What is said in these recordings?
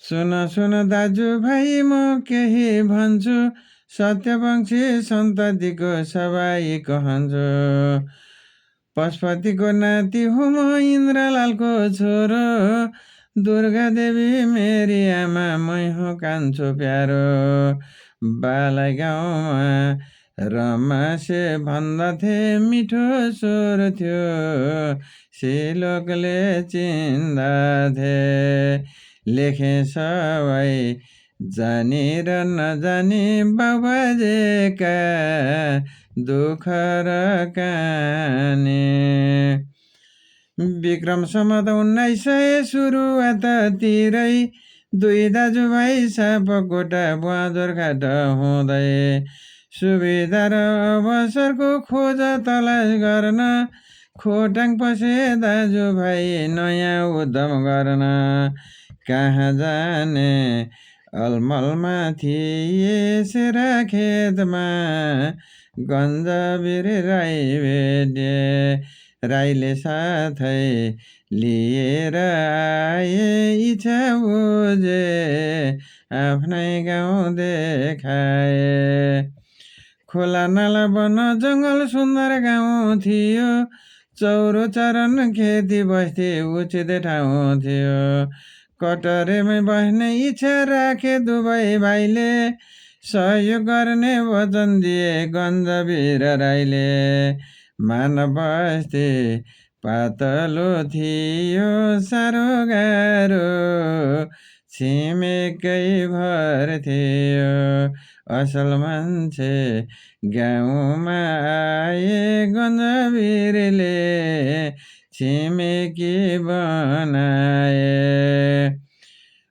सुन सुन दाजुभाइ म केही भन्छु, सत्यवंशी सन्ततिको सवाई कहन्छु। पशुपतिको नाति हुँ म इन्द्रलालको छोरो, दुर्गा देवी मेरी आमा मै हुँ कान्छो प्यारो। बालाई गाउँमा रमासे भन्दथे मिठो स्वर थियो, सिलोकले चिन्दाथे। लेखे सबै जानी र नजानी बाबुबाजेका दुःख र कहानी। विक्रम सम्वत 1900 सुरुवाततिरै दुई दाजुभाइ सापकोटा बुवाजोरखाट हुँदै सुविधा र अवसरको खोज तलास गर्न खोटाङ पसे दाजुभाइ नयाँ उद्यम गर्न। कहाँ जाने अलमलमा थिए सेरा खेतमा गन्जबिर राई भेटे। राईले साथै लिएर आए इच्छा बुझे आफ्नै गाउँ देखाए। खोला नाला वन जङ्गल सुन्दर गाउँ थियो, चौरो चरण खेती बस्ती उचित ठाउँ थियो। कटरेमै बस्ने इच्छा राखे दुवै भाइले, सहयोग गर्ने वचन दिए गन्जबिर राईले। मानव बस्ती पातलो थियो साह्रो गाह्रो, छिमेकै भर थियो। असल मान्छे गाउँमा आए गन्जबिरले, छिमेकी बनाए।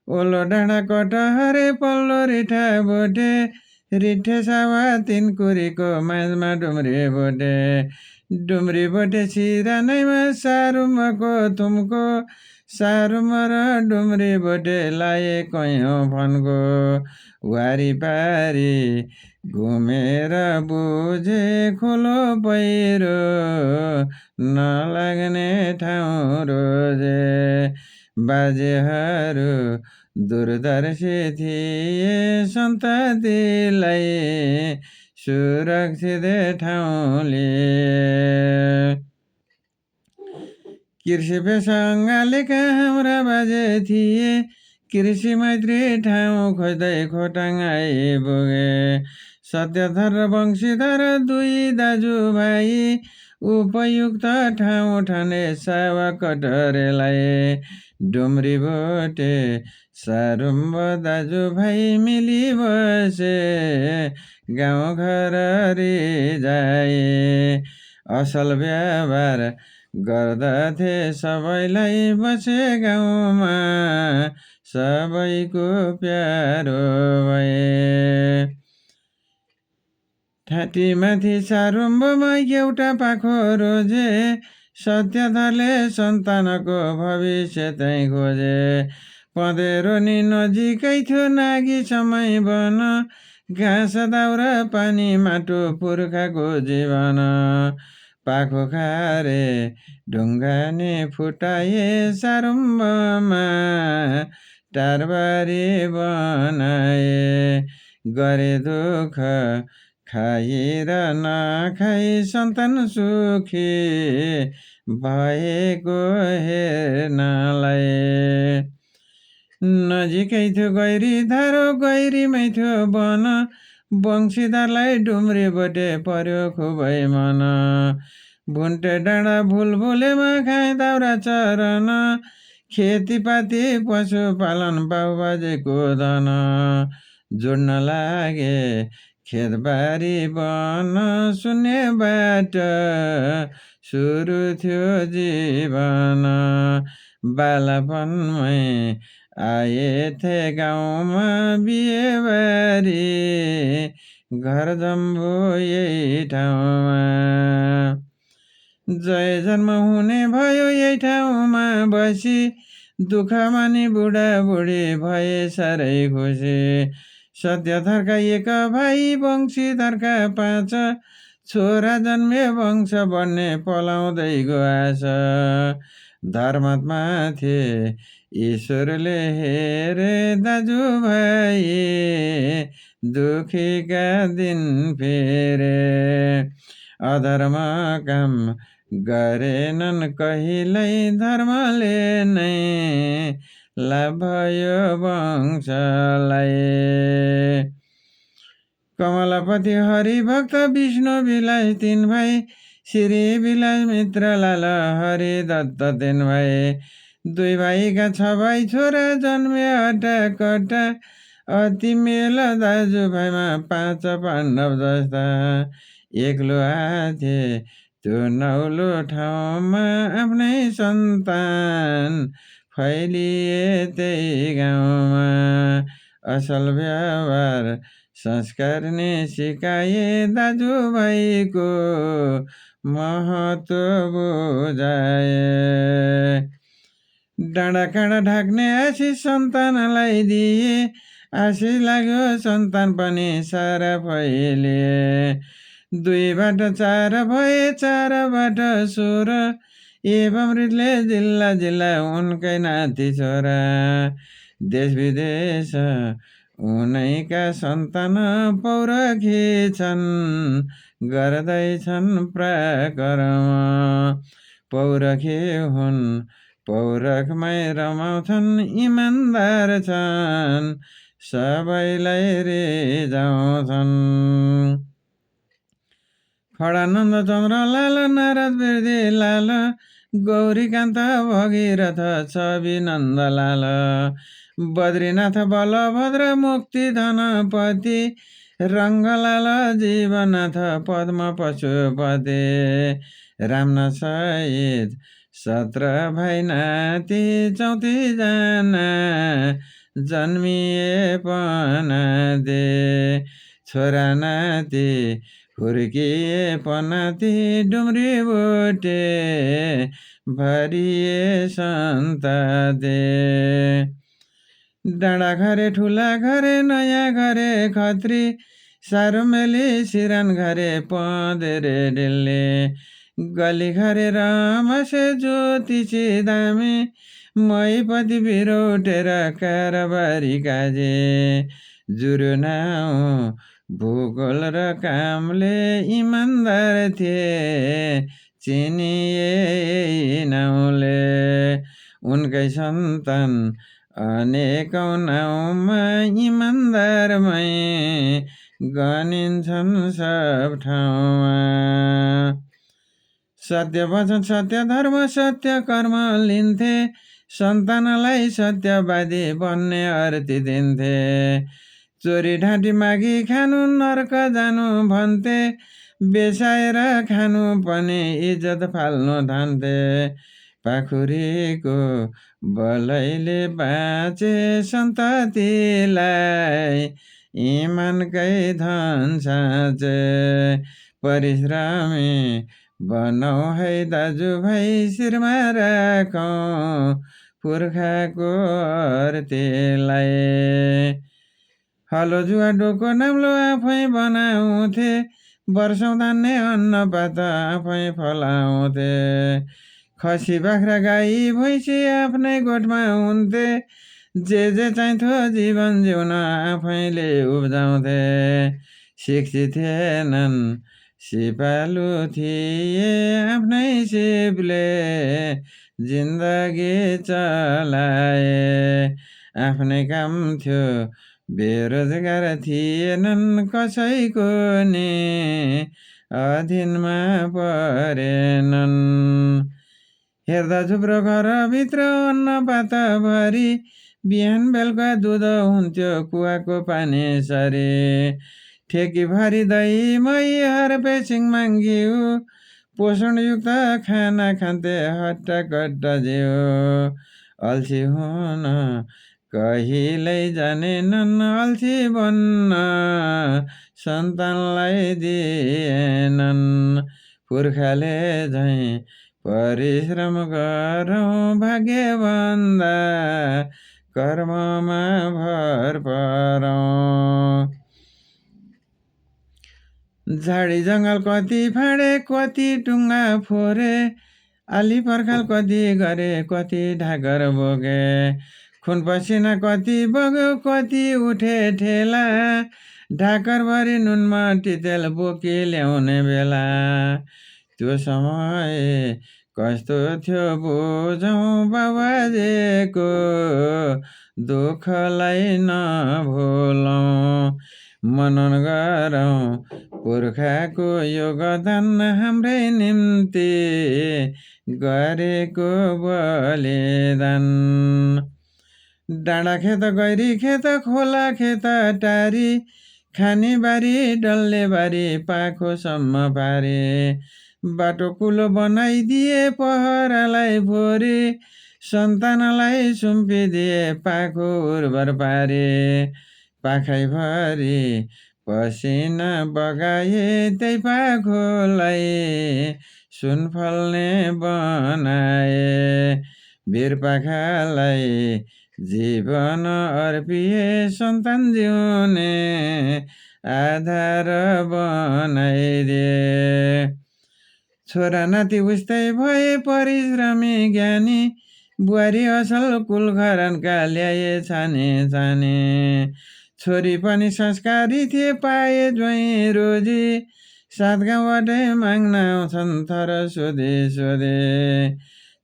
ओलो डाँडा कटहरे पल्लो रिठा बोटे, रिठे सावा तिनकुरीको माझमा डुम्री बोटे। डुम्री बोटे सिरानैमा सारुमको थुम्को, सारुम र डुम्री बोटे लाए कैयौँ फन्को। वारिपारि घुमेर बुझे खोलो पहिरो, नलाग्ने ठाउँ रोजे। बाजेहरू दूरदर्शी थिए, सन्ततिलाई सुरक्षित ठाउँ लिए। कृषि पेसा अङ्गालेका हाम्रा बाजे थिए, कृषि मैत्री ठाउँ खोज्दै खोटाङ आइपुगे। सत्यधर र वंशीधर दुई दाजुभाइ, उपयुक्त ठाउँ ठाने सावा कटरेलाई। डुम्री बोटे सारुम्ब दाजुभाइ मिली बसे, गाउँ घर रिजाए। असल व्यवहार गर्दथे सबैलाई, बसे गाउँमा सबैको प्यारो भए। ठाटीमाथि सारुम्बमा एउटा पाखो रोजे, सत्यधरले सन्तानको भविष्य त्यहीँ खोजे। पँधेरो नि नजिकै थियो नागी समय बन, घाँस दाउरा पानी माटो पुर्खाको जीवन। पाखो खारे ढुङ्गा नि फुटाए सारुम्बमा, टारबारी बनाए। गरे दुःख खाइ र नखाई सन्तान सुखी भएको हेर्नलाई। नजिकै थियो गैरी धारो, गैरीमै थियो वन, वंशीधरलाई डुम्री बोटे पर्यो खुबै मन। भुन्टे डाँडा भुलभुलेमा खाए दाउरा चरन, खेतीपाती पशुपालन बाबुबाजेको धन। जोड्न लागे खेतबारी वन, शून्य बाट सुरु थियो जीवन। बालापनमै आएथे गाउँमा बिहेबारी, घर जम्बो यही ठाउँमा। जय जन्म हुने भयो यही ठाउँमा बसी, दुःख मानी बुढाबुढी भए साह्रै खुसी। सत्यधरका एक भाइ, वंशीधरका 5, छोरा जन्मे वंश बढ्ने पलाउँदै गो आश। धर्ममाथि ईश्वरले हेरे दाजुभाइ दुखीका दिन फेरे। अधर्म काम गरेनन् कहिल्यै धर्मले नै लाभ भयो वंशलाई। कमलपति हरिभक्त विष्णु विलास तीन भाइ श्री विलास मित्र लाल हरिदत्त तीन भाइ। दुई भाइका 6 भाइ छोरा जन्मे हट्टाकट्टा अति मेल दाजुभाइमा 5 पाण्डव जस्ता। एक्लो आथे त्यो नौलो ठाउँमा आफ्नै सन्तान फैलिए त्यही गाउँमा। असल व्यवहार संस्कार ने सिकाए दाजुभाइको महत्व बुझाए। डाँडा काँडा ढाक्ने आशिष सन्तानलाई दिए। आशिष लाग्यो सन्तान पनि सारा फैलिए। 2बाट 4 भए 4बाट 16 एवमृतले जिल्ला जिल्ला उनकै नाति छोरा। देश विदेश उनैका सन्तान पौरखी छन् गर्दैछन् पराक्रम। पौरखी हुन् पौरखमै रमाउँछन् इमान्दार छन् सबैलाई रिझाउँछन्। खडानन्द चन्द्र लाल नारद वृद्धि लाल गौरीकान्त भगीरथ छवि नन्द लाल। बद्रीनाथ बलभद्र मुक्ति धनपति रङ्गलाल जीवनाथ पद्म पशुपति। रामनाथ सहित 17 भाइ नाति 34 जना जन्मिए पनाति। छोरा नाति हुर्किए पनाति डुम्री बोटे भरिए सन्ताते। डाँडा घरे ठुला घरे नयाँ घरे खत्री सारो मेली सिरान घरे पँधेरे डिल्ले। गली घरे रमसे ज्योतिषी दामी मैपति बिरौटेर कारबारी काजे। जुर्यो नाउँ भूगोल र कामले इमान्दार थिए चिनिए नाउँले। उनकै सन्तान अनेकौं नाउँमा इमान्दारमै गनिन्छन् सब ठाउँमा। सत्य वचन सत्य धर्म सत्य कर्म लिन्थे। सन्तानलाई सत्यवादी बन्ने अर्ती दिन्थे। चोरी ढाँटी मागी खानु नर्क जानु भन्थे। बेसाएर खानु पनि इज्जत फाल्नु ठान्थे। पाखुरीको बलैले बाँचे सन्ततिलाई इमानकै धन साँचे। परिश्रमी बनौ है दाजुभाइ शिरमा राखौँ पुर्खाको अर्तीलाई। हलो जुवा डोको नाम्लो आफै बनाउँथे। वर्षौँ धान्ने अन्नपात आफै फलाउँथे। खसी बाख्रा गाई भैँसी आफ्नै गोठमा हुन्थे। जे चाहिन्थ्यो जीवन जिउन आफैले उब्जाउँथे। शिक्षित थिएनन् सिपालु थिए आफ्नै सिपले जिन्दगी चलाए। आफ्नै काम थियो बेरोजगार थिएनन् कसैको नि अधीनमा परेनन्। हेर्दा थुप्रो घरभित्र अन्नपात भरी बिहान बेलुका दुध हुन्थ्यो कुवाको पानी सरी। ठेकी भरी दही मही हर्पेसिङ माङ्गियो पोषणयुक्त खाना खान्थे हट्टाकट्टा जिउ। अल्छी हुन कहिल्यै जानेनन् अल्छी बन्न सन्तानलाई दिएनन्। पुर्खाले झैँ परिश्रम गरौँ भाग्यभन्दा कर्ममा भर परौँ। झाडी जङ्गल कति फाँडे कति टुङ्गा फोरे आली पर्खाल कति गरे, कति ढाकर बोके, खुन पसिना कति बग्यो, कति उठे ठेला, ढाकरभरि नुनमा टितेल बोकी ल्याउने बेला। त्यो समय कस्तो थियो बुझौँ बाबाजेको, दुःखलाई नभुलौँ, मनन गरौँ पुर्खाको योगदान, हाम्रै निम्ति गरेको बलिदान। डाँडा खेत, गैरी खेत, खोला खेत, टारी, खानीबारी, डल्लेबारी, पाखोसम्म पारे, बाटो कुलो बनाइदिए, पहरालाई भोरे, सन्तानलाई सुम्पिदिए, पाखो उर्वर पारे, पाखैभरि पसिना बगाए, त्यही पाखोलाई सुन फल्ने बनाए, वीरपाखालाई जीवन अर्पिए, सन्तान जिउने आधार बनाइदिए। छोरा नाति उस्तै भए परिश्रमी ज्ञानी, बुहारी असल कुल घरनका ल्याए छाने छाने, छोरी पनि संस्कारी थिए, पाए ज्वाइँ रोजी, सात गाउँबाटै माग्न आउँछन् थर सोधे सोधे,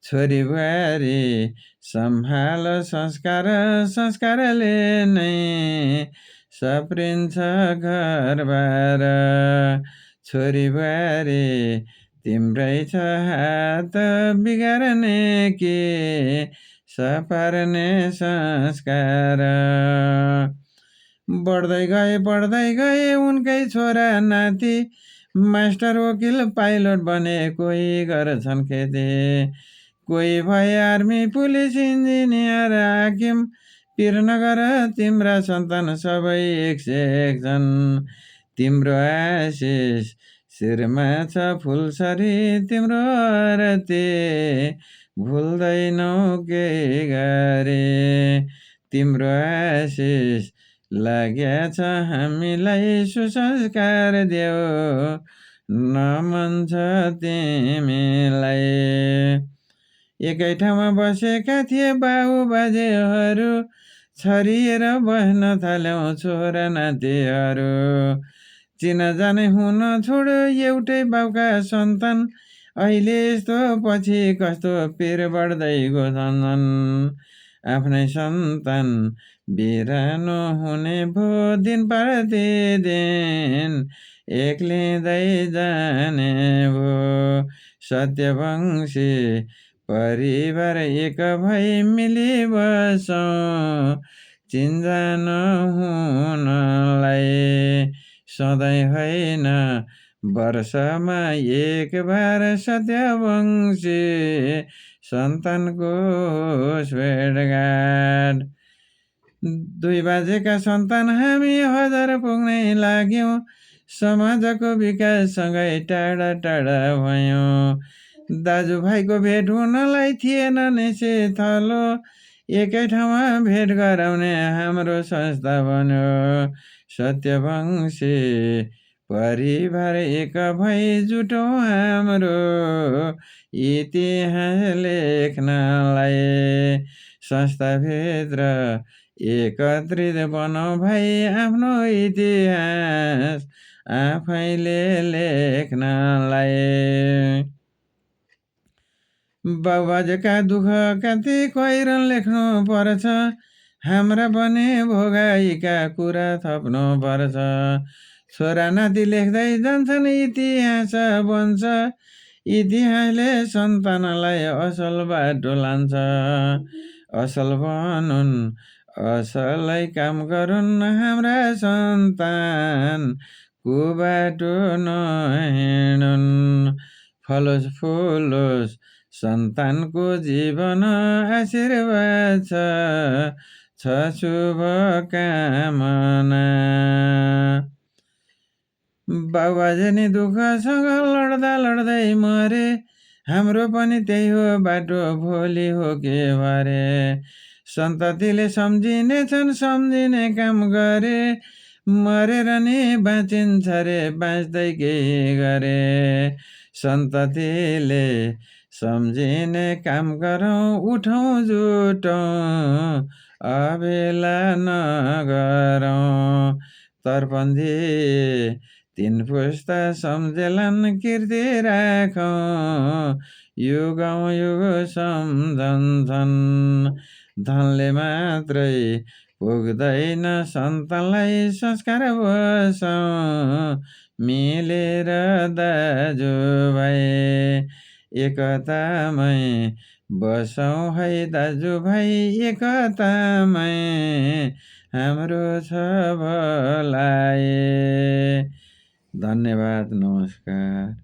छोरी बुहारी सम्हाल संस्कार, संस्कारले नै सप्रिन्छ घरबार, छोरी बुहारी तिम्रै छ हात बिगार्ने कि सपार्ने संस्कार। पढ्दै गए उनकै छोरा नाति, मास्टर, वकिल, पाइलट बने, कोही गर्छन् खेती, कोही भए आर्मी, पुलिस, इन्जिनियर, हाकिम, पिर नगर तिम्रा सन्तान सबै 101 छन्, तिम्रो आशिष शिरमा छ फुलसरी, तिम्रो आरती भुल्दैनौ के गरे, तिम्रो आशिष लाग्याछ हामीलाई, सुसंस्कार देऊ नमन छ तिमीलाई। एकै ठाउँमा बसेका थिए बाउ बाजेहरू, छरिएर बस्न थाल्यौँ छोरा नातिहरू, चिनाजानै हुन छोड्यो एउटै बाउका सन्तान, अहिले यस्तो पछि कस्तो पिर बढ्दै गन्छन्, आफ्नै सन्तान बिरानो हुने भो, दिन प्रतिदिन एक्लिँदै जाने भो, सत्यवंशी परिवार एक भई मिली बसौँ, चिन्जान हुनलाई, सधैँ होइन वर्षमा एक बार, सत्यवंशी सन्तानको भेटघाट। 2 बाजेका सन्तान हामी 1000 पुग्नै लाग्यौँ, समाजको विकाससँगै टाढा टाढा भयौँ, दाजुभाइको भेट हुनलाई थिएन निसे थलो, एकै ठाउँमा भेट गराउने हाम्रो संस्था बन्यो, सत्यवंशी परिवार एक भई जुटौँ हाम्रो इतिहास लेख्नलाई, संस्थाभित्र एकत्रित बनाऊ भाइ आफ्नो इतिहास आफैले लेख्नलाई। बाबुबाजेका दुःख कति कैरन लेख्नु पर्छ, हाम्रा पनि भोगाइका कुरा थप्नु पर्छ, छोरा नाति लेख्दै जान्छन् इतिहास बन्छ, इतिहासले सन्तानलाई असल बाटो लान्छ, असल बनुन् असलै काम गरून् हाम्रा सन्तान, कुबाटो नहिँडुन्, फलोस् फुलोस् सन्तानको जीवन, आशीर्वाद छ शुभकामना। बाबुबाजे नि दुःखसँग लड्दा लड्दै मरे, हाम्रो पनि त्यही हो बाटो भोलि हो के भरे, सन्ततिले सम्झिनेछन् सम्झिने काम गरे, मरेर नि बाँचिन्छ रे बाँच्दै केही गरे, सन्ततिले सम्झिने काम गरौँ उठौँ जुटौँ अबेला नगरौँ। तरपन्थी तीन पुस्ता सम्झेलान् कीर्ति राखौँ युगौँ युग सम्झन्छन्। धनले मात्रै पुग्दैन सन्तानलाई संस्कार बसौँ मिलेर दाजुभाइ एकतामै बसौँ है दाजुभाइ एकतामै हाम्रो छ भलाइ। धन्यवाद, नमस्कार।